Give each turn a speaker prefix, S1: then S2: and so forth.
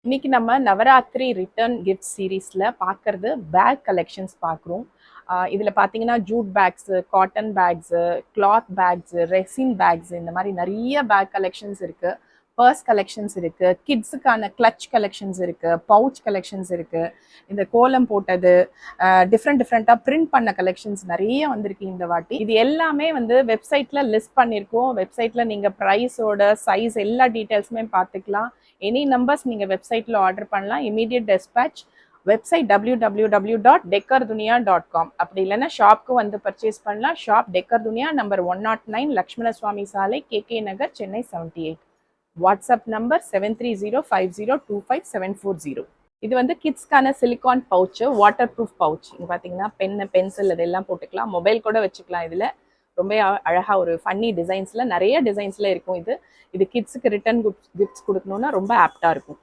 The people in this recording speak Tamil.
S1: இன்னைக்கு நம்ம நவராத்திரி ரிட்டர்ன் கிஃப்ட் சீரீஸ்ல பார்க்கறது பேக் கலெக்ஷன்ஸ் பார்க்குறோம். இதில் பார்த்தீங்கன்னா jute bags, cotton bags, cloth bags, resin bags இந்த மாதிரி நிறைய பேக் கலெக்ஷன்ஸ் இருக்கு. பர்ஸ் கலெக்ஷன்ஸ் இருக்கு, கிட்ஸுக்கான கிளட்ச் கலெக்ஷன்ஸ் இருக்கு, பவுச் கலெக்ஷன்ஸ் இருக்கு. இந்த கோலம் போட்டது, டிஃப்ரெண்ட்டாக பிரிண்ட் பண்ண கலெக்ஷன்ஸ் நிறைய வந்திருக்கு இந்த வாட்டி. இது எல்லாமே வந்து வெப்சைட்ல லிஸ்ட் பண்ணியிருக்கோம். வெப்சைட்ல நீங்க ப்ரைஸோட சைஸ் எல்லா டீட்டெயில்ஸுமே பார்த்துக்கலாம். எனி நம்பர்ஸ் நீங்கள் வெப்சைட்டில் ஆர்டர் பண்ணலாம். Immediate dispatch. Website www.deckerdunia.com. அப்படி இல்லைன்னா ஷாப்க்கு வந்து பர்ச்சேஸ் பண்ணலாம். Shop Decker Dunia, number 109, Lakshmana Swamy Salai, KK Nagar, Chennai 78. WhatsApp number 7305025740. இது வந்து கிட்ஸ்க்கான silicone pouch, water proof pouch. இங்கே பார்த்தீங்கன்னா பென்னு, பென்சில் இதெல்லாம் போட்டுக்கலாம். மொபைல் கூட வச்சுக்கலாம். இதில் ரொம்ப அழகாக ஒரு ஃபன்னி டிசைன்ஸில் நிறைய டிசைன்ஸில் இருக்கும். இது கிட்ஸுக்கு ரிட்டர்ன் கிஃப்ட்ஸ் கொடுக்கணுன்னா ரொம்ப ஆப்டாக இருக்கும்.